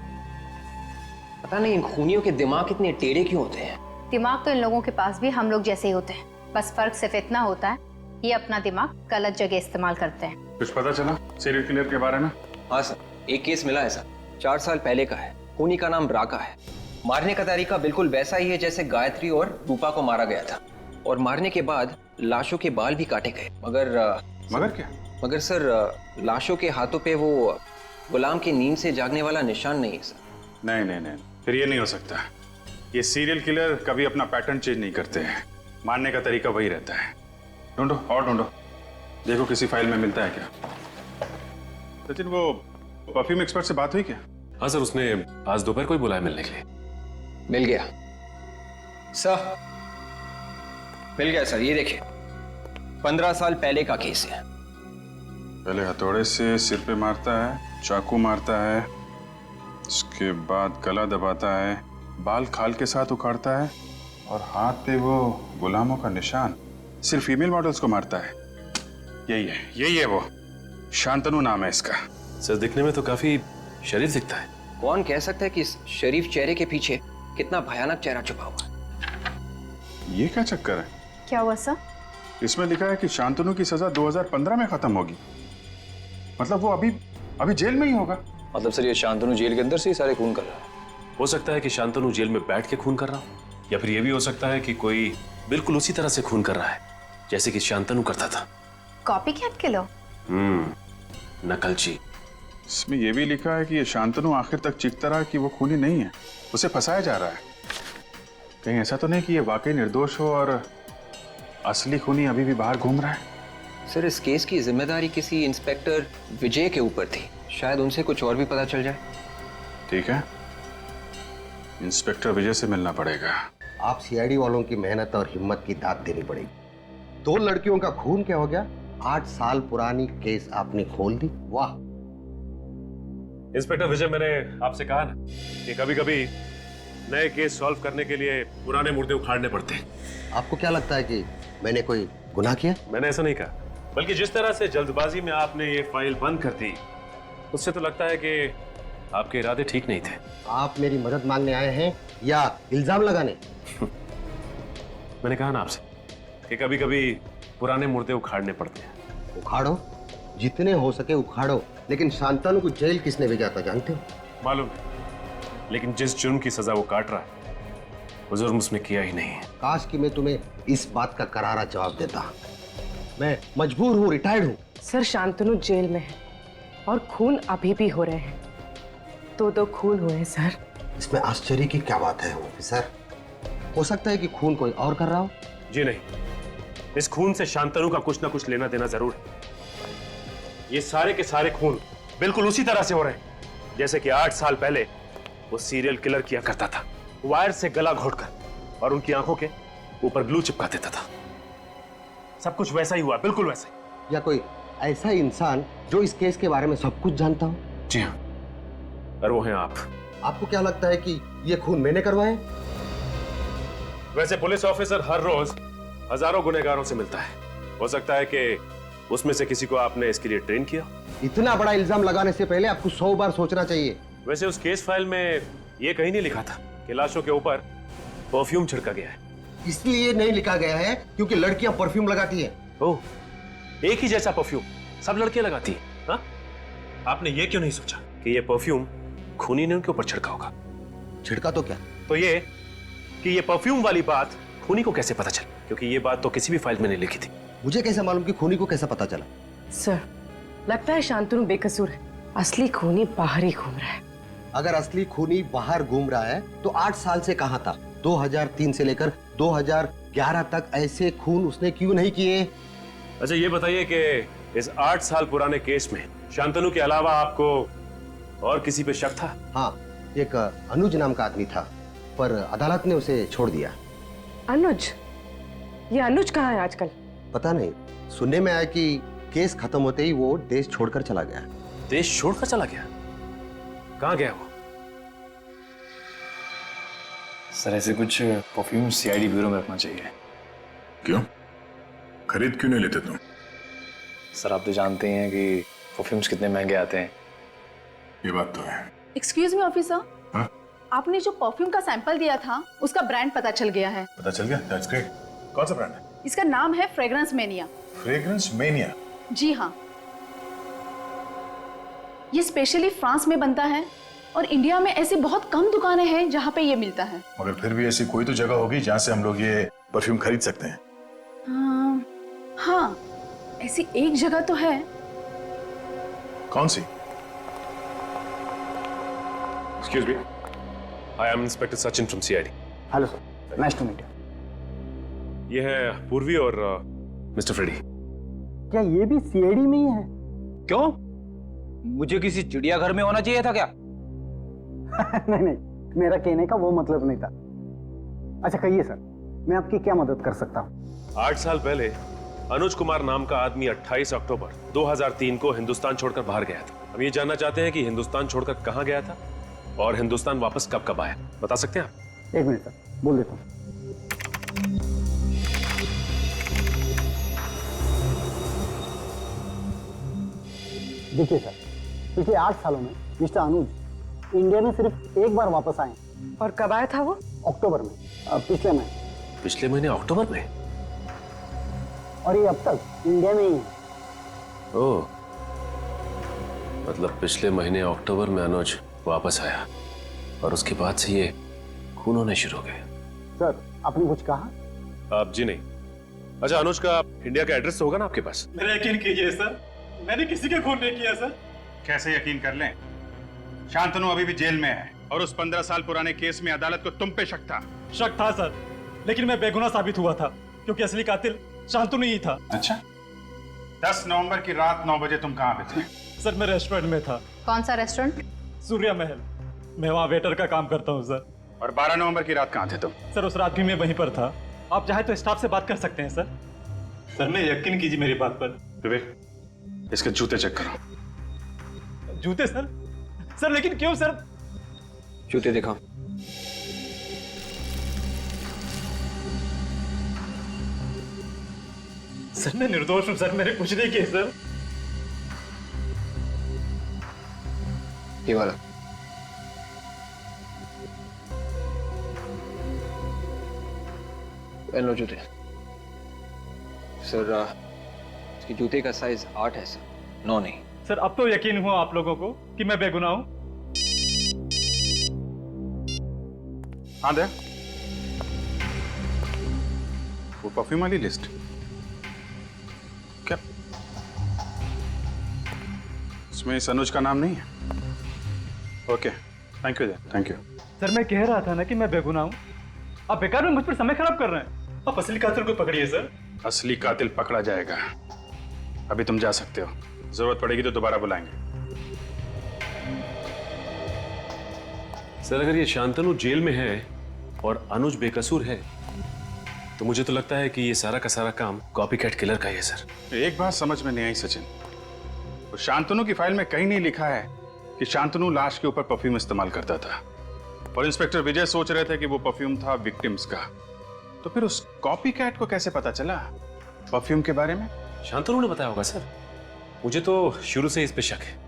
पता नहीं इन खूनियों के दिमाग इतने टेढ़े क्यों होते हैं। दिमाग तो इन लोगों के पास भी हम लोग जैसे ही होते हैं, बस फर्क सिर्फ इतना होता है, ये अपना दिमाग गलत जगह इस्तेमाल करते हैं। कुछ पता चला सीरियल किलर के बारे में? हाँ सर, एक केस मिला ऐसा, 4 साल पहले का है। खूनी का नाम राका है। मारने का तरीका बिल्कुल वैसा ही है जैसे गायत्री और रूपा को मारा गया था, और मारने के बाद लाशों के बाल भी काटे गए। मगर क्या? मगर सर, लाशों के हाथों पे वो गुलाम की नींद से जागने वाला निशान नहीं है सर। नहीं, फिर ये नहीं हो सकता। ये सीरियल किलर कभी अपना पैटर्न चेंज नहीं करते हैं, मारने का तरीका वही रहता है। ढूंढो और ढूंढो, देखो किसी फाइल में मिलता है क्या। सचिन, वो परफ्यूम एक्सपर्ट से बात हुई क्या? हाँ सर, उसने आज दोपहर को ही बुलाया मिलने के लिए। मिल गया सर, मिल गया सर। ये देखिए, 15 साल पहले का केस है। पहले हथौड़े से सिर पे मारता है, चाकू मारता है, उसके बाद गला दबाता है, बाल खाल के साथ उखाड़ता है, और हाथ पे वो गुलामों का निशान। सिर्फ फीमेल मॉडल्स को मारता है। यही है वो। शांतनु नाम है इसका। सर, दिखने में तो काफी शरीफ दिखता है। कौन कह सकता है कि इस शरीफ चेहरे के पीछे कितना भयानक चेहरा छुपा हुआ है। ये क्या चक्कर है? क्या हुआ सर? इसमें लिखा है कि शांतनु की सजा 2015 में खत्म होगी। मतलब वो अभी जेल में ही होगा। मतलब सर, ये शांतनु जेल के अंदर से ही सारे खून कर रहा है? हो सकता है कि शांतनु जेल में बैठ के खून कर रहा हो, या फिर ये भी हो सकता है कि कोई बिल्कुल उसी तरह से खून कर रहा है जैसे कि शांतनु करता था। Copy cat killer? नकलची। इसमें यह भी लिखा है कि ये शांतनु आखिर तक चीखता रहा कि वो खूनी नहीं है, उसे फंसाया जा रहा है। कहीं ऐसा तो नहीं कि ये वाकई निर्दोष हो और असली खूनी अभी भी बाहर घूम रहा है? सर, इस केस की जिम्मेदारी किसी इंस्पेक्टर विजय के ऊपर थी। शायद उनसे कुछ और भी पता चल जाए। ठीक है, इंस्पेक्टर विजय से मिलना पड़ेगा। आप सीआईडी वालों की मेहनत और हिम्मत की दाद देनी पड़ेगी। 2 लड़कियों का खून क्या हो गया? 8 साल पुरानी केस आपने खोल दी। वाह इंस्पेक्टर विजय, मैंने आपसे कहा ना कि कभी कभी नए केस सॉल्व करने के लिए पुराने मुर्दे उखाड़ने पड़ते हैं। आपको क्या लगता है कि मैंने कोई गुनाह किया? मैंने ऐसा नहीं कहा, बल्कि जिस तरह से जल्दबाजी में आपने ये फाइल बंद कर दी, उससे तो लगता है कि आपके इरादे ठीक नहीं थे। आप मेरी मदद मांगने आए हैं या इल्जाम लगाने? मैंने कहा ना आपसे कि कभी कभी पुराने मुर्दे उखाड़ने पड़ते हैं। उखाड़ो, जितने हो सके उखाड़ो, लेकिन शांतनु को जेल किसने भेजा था जानते हो? मालूम है, लेकिन जिस जुर्म की सजा वो काट रहा है वो जुर्म उसने किया ही नहीं है। काश कि मैं तुम्हें इस बात का करारा जवाब देता। मैं मजबूर हूँ, रिटायर्ड हूँ। सर, शांतनु जेल में है और खून अभी भी हो रहे हैं। 2 खून हुए हैं सर। इसमें आश्चर्य की क्या बात है ऑफिसर? हो सकता है कि खून कोई और कर रहा हो। जी नहीं, इस खून से शांतनु का कुछ ना कुछ लेना देना जरूर है। ये सारे के सारे खून बिल्कुल उसी तरह से हो रहे हैं जैसे कि 8 साल पहले वो सीरियल किलर किया करता था, वायर से गला घोटकर और उनकी आंखों के ऊपर ग्लू चिपका देता था। सब कुछ वैसा ही हुआ, बिल्कुल वैसा ही। या कोई ऐसा इंसान जो इस केस के बारे में सब कुछ जानता हो? जी हाँ, और वो हैं आप। आपको क्या लगता है कि ये खून मैंने करवाए? वैसे पुलिस ऑफिसर हर रोज हजारों गुनहगारों से मिलता है। हो सकता है कि उसमें से किसी को आपने इसके लिए ट्रेन किया। इतना बड़ा इल्जाम लगाने से पहले आपको 100 बार सोचना चाहिए। वैसे उस केस फाइल में ये कहीं नहीं लिखा था कि लाशों के ऊपर परफ्यूम छिड़का गया है। इसलिए नहीं लिखा गया है क्योंकि लड़कियां परफ्यूम लगाती है। ओह, एक ही जैसा परफ्यूम सब लड़कियां लगाती हैं, हाँ? आपने ये क्यों नहीं सोचा कि ये परफ्यूम खूनी ने उनके ऊपर छिड़का होगा? छिड़का तो क्या? तो ये कि ये परफ्यूम वाली बात खूनी को कैसे पता चली? क्योंकि ये बात तो किसी भी फाइल में नहीं लिखी थी। मुझे कैसे मालूम कि खूनी को कैसे पता चला? सर, लगता है शांतनु बेकसूर है। असली खूनी बाहर ही घूम रहा है। अगर असली खूनी बाहर घूम रहा है तो 8 साल से कहां था? 2003 से लेकर 2011 तक ऐसे खून उसने क्यों नहीं किए? अच्छा ये बताइए कि इस 8 साल पुराने केस में शांतनु के अलावा आपको और किसी पे शक था? हाँ, एक अनुज नाम का आदमी था, पर अदालत ने उसे छोड़ दिया। अनुज? ये अनुज कहाँ है आजकल? पता नहीं, सुनने में आया कि केस खत्म होते ही वो देश छोड़कर चला गया। देश छोड़कर चला गया? कहाँ गया वो? सर, ऐसे कुछ परफ्यूम सीआईडी ब्यूरो में रखना चाहिए। क्यों? खरीद क्यों नहीं लेते तुम? सर, आप तो जानते हैं कि परफ्यूम्स कितने महंगे आते हैं। ये बात तो है। एक्सक्यूज मी ऑफिसर, हाँ? आपने जो परफ्यूम का सैंपल दिया था उसका ब्रांड पता चल गया है। पता चल गया? That's great. कौन सा ब्रांड है? इसका नाम है फ्रेग्रेंस मेनिया। Fragrance mania? जी हाँ, ये स्पेशली फ्रांस में बनता है और इंडिया में ऐसी बहुत कम दुकानें हैं जहाँ पे ये मिलता है। मगर फिर भी ऐसी कोई तो जगह होगी जहाँ से हम लोग ये परफ्यूम खरीद सकते हैं। हाँ, ऐसी एक जगह तो है। कौन सी? Excuse me. I am Inspector Sachin from CID. Hello sir, nice to meet you. ये है पूर्वी और मिस्टर फ्रेडी। क्या ये भी सीआईडी में ही है? क्यों? मुझे किसी चिड़ियाघर में होना चाहिए था क्या? नहीं, मेरा कहने का वो मतलब नहीं था। अच्छा कहिए सर, मैं आपकी क्या मदद कर सकता हूँ? 8 साल पहले अनुज कुमार नाम का आदमी 28 अक्टूबर 2003 को हिंदुस्तान छोड़कर बाहर गया था। हम ये जानना चाहते हैं कि हिंदुस्तान छोड़कर कहाँ गया था और हिंदुस्तान वापस कब कब आया। बता सकते हैं आप? 1 मिनट सर, बोल देता हूँ। देखिए सर, पिछले 8 सालों में मिस्टर अनुज इंडिया में सिर्फ एक बार वापस आए। और कब आया था वो? अक्टूबर में, पिछले महीने। पिछले महीने अक्टूबर में? और ये अब तक इंडिया में ही है। ओह, मतलब पिछले महीने अक्टूबर में अनुज वापस आया और उसके बाद से ये खून होने शुरू हो गए। सर, आपने कुछ कहा? आप जी नहीं। अच्छा, अनुज का इंडिया का एड्रेस होगा ना आपके पास? मेरा यकीन कीजिए सर, मैंने किसी का खून नहीं किया सर। कैसे यकीन कर लें? शांतनु अभी भी जेल में है और उस 15 साल पुराने केस में अदालत को तुम पे शक था। शक था सर, लेकिन मैं बेगुनाह साबित हुआ था क्योंकि असली कातिल शांतनु ही था। अच्छा, 10 नवंबर की रात 9 बजे तुम कहाँ पे थे? सर मैं रेस्टोरेंट में था। कौन सा रेस्टोरेंट? सूर्या महल। मैं वहाँ वेटर का काम करता हूँ सर। और 12 नवंबर की रात कहाँ थे तुम? सर उस रात भी मैं वहीं पर था। आप चाहे तो स्टाफ से बात कर सकते हैं सर। सर मैं यकीन कीजिए मेरी बात पर। विवेक, इसके जूते चेक करो। जूते सर? सर लेकिन क्यों सर? जूते दिखाओ। सर मैं निर्दोष हूं सर, मैंने कुछ नहीं किया सर। ये वाला। पहन लो जूते। सर इसके जूते का साइज 8 है सर, 9 नहीं। सर अब तो यकीन हुआ आप लोगों को कि मैं बेगुनाह हूं। हाँ दे वो परफ्यूम वाली लिस्ट क्या? इसमें अनुज का नाम नहीं है? Okay, thank you, thank you. Sir मैं कह रहा था ना कि मैं बेगुनाह हूं। आप बेकार में मुझ पर समय खराब कर रहे हैं। आप असली कातिल को पकड़िए सर। असली कातिल पकड़ा जाएगा। अभी तुम जा सकते हो, जरूरत पड़ेगी तो दोबारा बुलाएंगे। सर अगर ये शांतनु जेल में है और अनुज बेकसूर है तो मुझे तो लगता है कि ये सारा का सारा काम कॉपीकैट किलर का ही है सर। एक बात समझ में नहीं आई सचिन, तो शांतनु की फाइल में कहीं नहीं लिखा है कि शांतनु लाश के ऊपर परफ्यूम इस्तेमाल करता था और इंस्पेक्टर विजय सोच रहे थे कि वो परफ्यूम था विक्टिम्स का। तो फिर उस कॉपीकैट को कैसे पता चला परफ्यूम के बारे में? शांतनु ने बताया होगा सर। मुझे तो शुरू से इस पे शक है।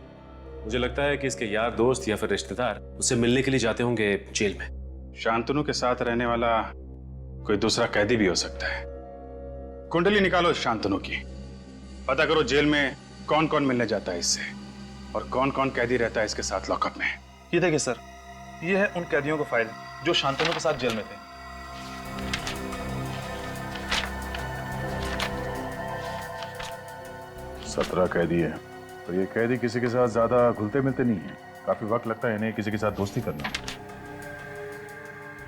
मुझे लगता है कि इसके यार दोस्त या फिर रिश्तेदार उससे मिलने के लिए जाते होंगे जेल में। शांतनु के साथ रहने वाला कोई दूसरा कैदी भी हो सकता है। कुंडली निकालो शांतनु की, पता करो जेल में कौन कौन मिलने जाता है इससे और कौन कौन कैदी रहता है इसके साथ लॉकअप में। ये देखिए सर, ये है उन कैदियों का फाइल जो शांतनु के साथ जेल में थे। सत्रह कैदी है और ये कैदी किसी के साथ ज्यादा घुलते मिलते नहीं है। काफी वक्त लगता है इन्हें किसी के साथ दोस्ती करना।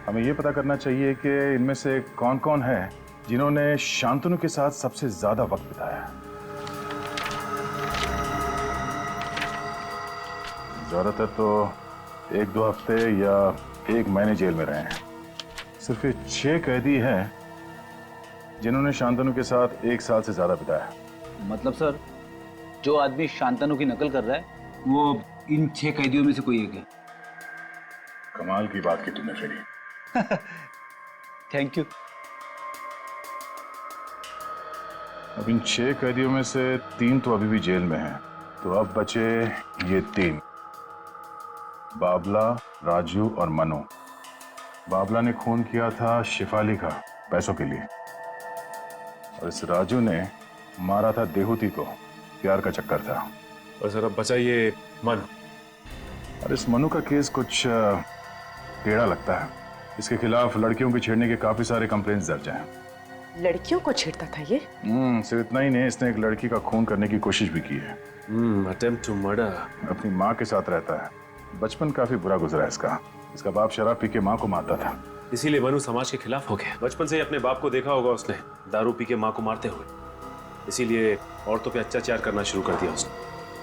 हमें ये पता करना चाहिए कि इनमें से कौन कौन है जिन्होंने शांतनु के साथ सबसे ज्यादा वक्त बिताया। ज्यादातर तो 1-2 हफ्ते या 1 महीने जेल में रहे हैं। सिर्फ 6 कैदी हैं जिन्होंने शांतनु के साथ 1 साल से ज्यादा बिताया। मतलब सर जो आदमी शांतनु की नकल कर रहा है वो इन 6 कैदियों में से कोई एक है। कमाल की बात की तुमने फेरी। Thank you. अब इन 6 कैदियों में से 3 तो अभी भी जेल में हैं, तो अब बचे ये 3, बाबला, राजू और मनु। बाबला ने खून किया था शिफाली का पैसों के लिए और इस राजू ने मारा था देहूती को, प्यार का चक्कर था। और सर अब बचा ये मनु। और इस मनु का केस कुछ टेढ़ा लगता है। इसके खिलाफ लड़कियों की छेड़ने के काफी सारे कंप्लेंट्स दर्ज हैं। लड़कियों को छेड़ता था ये? सिर्फ इतना ही नहीं, इसने एक लड़की का खून करने की कोशिश भी की है। Attempt to murder. अपनी माँ के साथ रहता है। बचपन काफी बुरा गुजरा है इसका। इसका बाप शराब पी के माँ को मारता था, इसीलिए मनु समाज के खिलाफ हो गया। बचपन से ही अपने बाप को देखा होगा उसने दारू पी के माँ को मारते हुए, इसीलिए औरतों पे अत्याचार करना शुरू कर दिया उसने।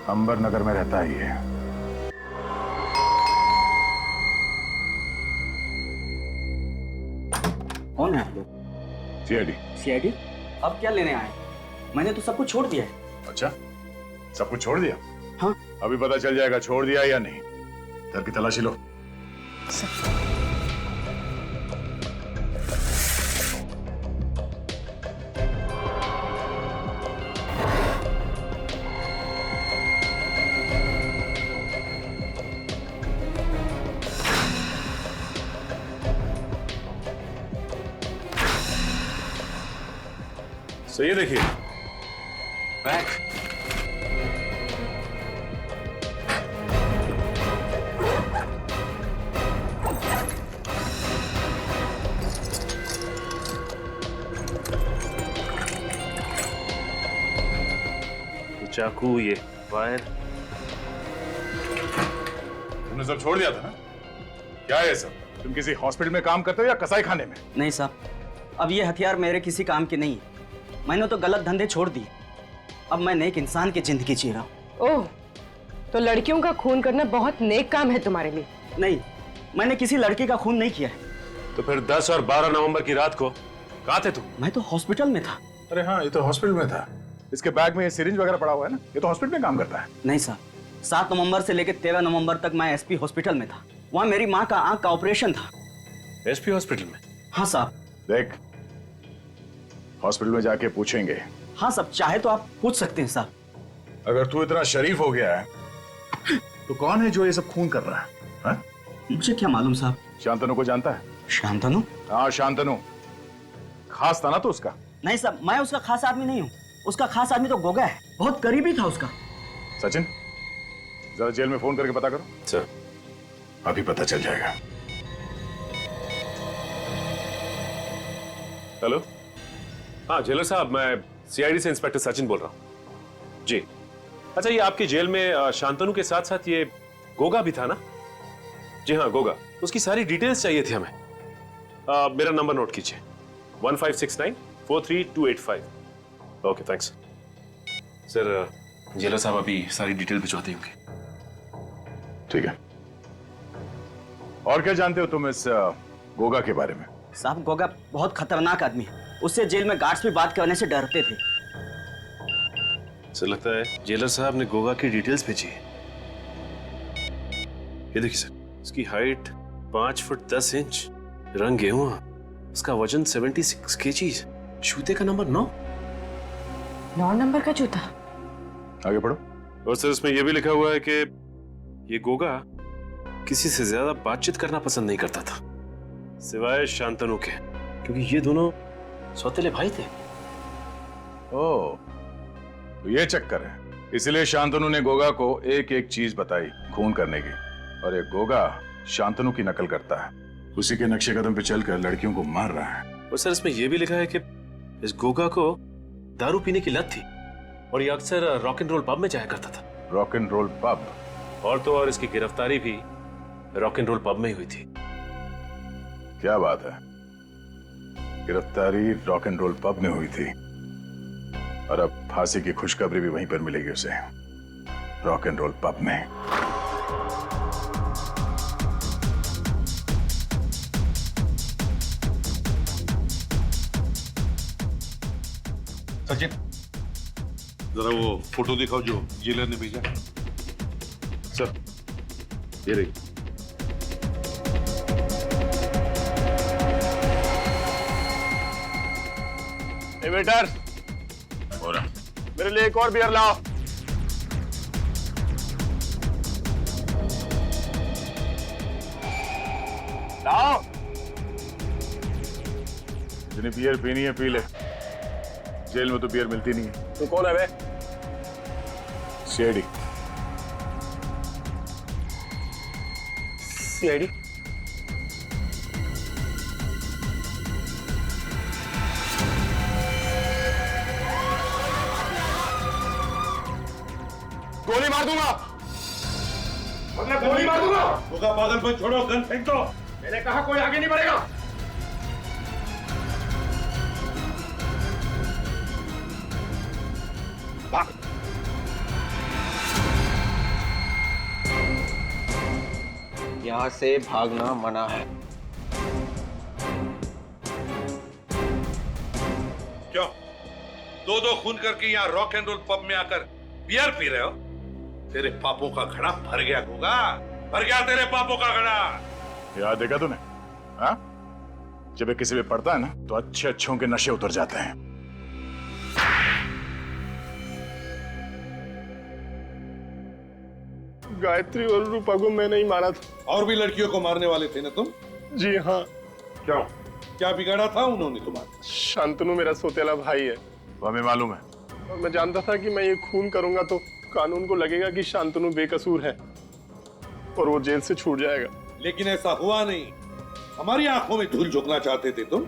अंबर नगर में रहता है ये। कौन है आप लोग? सीआईडी। सीआईडी? अब क्या लेने आए? मैंने तो सब कुछ छोड़ दिया है। अच्छा, सब कुछ छोड़ दिया? हाँ। अभी पता चल जाएगा छोड़ दिया या नहीं। घर की तलाशी लो। तो ये देखिए बैग। ये चाकू, ये वायर, तुमने सब छोड़ दिया था ना? क्या है सब? तुम किसी हॉस्पिटल में काम करते हो या कसाई खाने में? नहीं साहब, अब ये हथियार मेरे किसी काम के नहीं है। मैंने तो गलत धंधे छोड़ दिए। अब मैं नेक इंसान की जिंदगी जी रहा हूँ। ओह, तो लड़कियों का खून करना बहुत नेक काम है तुम्हारे लिए? नहीं, मैंने किसी लड़की का खून नहीं किया है। तो फिर 10 और 12 नवंबर की रात को कहाँ थे तुम? मैं तो हॉस्पिटल में था। अरे हाँ, ये तो हॉस्पिटल में था। इसके बैग में ये सिरिंज वगैरह पड़ा हुआ है ना, ये तो हॉस्पिटल में काम करता है। नहीं साहब, 7 नवंबर से लेकर 13 नवंबर तक मैं एसपी हॉस्पिटल में था। वहाँ मेरी माँ का आंख का ऑपरेशन था। एसपी हॉस्पिटल में? हाँ साहब। देख, हॉस्पिटल में जाके पूछेंगे। हाँ साहब, चाहे तो आप पूछ सकते हैं साहब। अगर तू इतना शरीफ हो गया है तो कौन है जो ये सब खून कर रहा है? हा? मुझे क्या मालूम साहब। शांतनु को जानता है? शांतनु? हाँ, शांतनु। खास था ना तो उसका? नहीं साहब, मैं उसका खास आदमी नहीं हूँ। उसका खास आदमी तो गोगा है, बहुत करीबी था उसका। सचिन, जरा जेल में फोन करके पता करो। सर। अभी पता चल जाएगा। हेलो, हाँ जेलर साहब, मैं सीआईडी से इंस्पेक्टर सचिन बोल रहा हूँ जी। अच्छा, ये आपकी जेल में शांतनु के साथ साथ ये गोगा भी था ना? जी हाँ, गोगा। उसकी सारी डिटेल्स चाहिए थी हमें। मेरा नंबर नोट कीजिए, 1569-43285। Okay, thanks sir. जेलर साहब अभी सारी डिटेल भिजवाते होंगे। ठीक है। और क्या जानते हो तुम इस गोगा के बारे में? साहब, गोगा बहुत खतरनाक आदमी है। उससे जेल में गार्ड्स भी बात करने से डरते थे। सर, लगता है जेलर साहब ने गोगा की डिटेल्स भेजी है। ये देखिए सर, इसकी हाइट 5 फुट 10 इंच, रंग गेहूं, उसका वजन 76 kg, जूते का नंबर 9 नंबर का जूता। आगे पढ़ो। और सर, इसमें यह भी लिखा हुआ है कि ये गोगा किसी से ज्यादा बातचीत करना पसंद नहीं करता था, सिवाय शांतनु के, क्योंकि ये दोनों सौतेले भाई थे। ओह, तो ये चक्कर है। इसलिए शांतनु ने गोगा को एक एक चीज बताई खून करने की, और ये गोगा शांतनु की नकल करता है, उसी के नक्शे कदम पे चलकर लड़कियों को मार रहा है। और सर, इसमें यह भी लिखा है कि इस गोगा को दारू पीने की लत थी और ये अक्सर रॉक एंड रोल पब में जाया करता था। Rock and roll pub? और तो और इसकी गिरफ्तारी भी रॉक एंड रोल पब में ही हुई थी। क्या बात है, गिरफ्तारी रॉक एंड रोल पब में हुई थी, और अब फांसी की खुशखबरी भी वहीं पर मिलेगी उसे, रॉक एंड रोल पब में। सचिन, जरा वो फोटो दिखाओ जो जेलर ने भेजा। सर, ये रही। वेटर, मेरे लिए एक और बियर लाओ। लाओ। जिन्हें बियर पीनी है पी ले, जेल में तो बियर मिलती नहीं है। तू कौन है बे? सीआईडी। सीआईडी? गोली मार दूंगा। मैं गोली मार दूंगा। गोगा पागलपन छोड़ो, गन फेंक दो। मैंने कहा कोई आगे नहीं बढ़ेगा। भाग। यहां से भागना मना है। क्यों? दो खून करके यहाँ रॉक एंड रोल पब में आकर बियर पी रहे हो? तेरे पापों का घड़ा भर गया गोगा, भर गया तेरे पापों का घड़ा। याद देखा तूने? हाँ? जब ये किसी पे पड़ता है ना तो अच्छे अच्छों के नशे उतर जाते हैं। गायत्री और रूपा को मैंने ही मारा था। और भी लड़कियों को मारने वाले थे ना तुम? जी हाँ। क्यों? क्या बिगाड़ा था उन्होंने तुम्हारा? शांतनु मेरा सोतेला भाई है। तो हमें मालूम है। और मैं जानता था कि मैं ये खून करूंगा तो कानून को लगेगा कि शांतनु बेकसूर है और वो जेल से छूट जाएगा। लेकिन ऐसा हुआ नहीं। हमारी आंखों में धूल झोंकना चाहते थे तुम,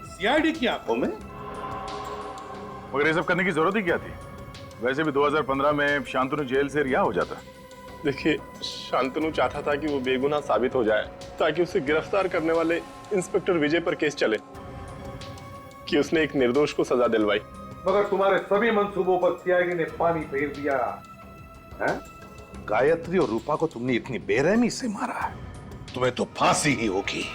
सीआईडी की आंखों में। मगर ये सब करने की जरूरत ही क्या थी? वैसे भी 2015 में शांतनु जेल से रिहा हो जाता। देखिए, शांतनु चाहता था कि वो बेगुनाह साबित हो जाए ताकि उसे गिरफ्तार करने वाले इंस्पेक्टर विजय पर केस चले कि उसने एक निर्दोष को सजा दिलवाई। मगर तुम्हारे सभी मंसूबों पर सीआईडी ने पानी फेर दिया है। गायत्री और रूपा को तुमने इतनी बेरहमी से मारा है, तुम्हें तो फांसी ही होगी।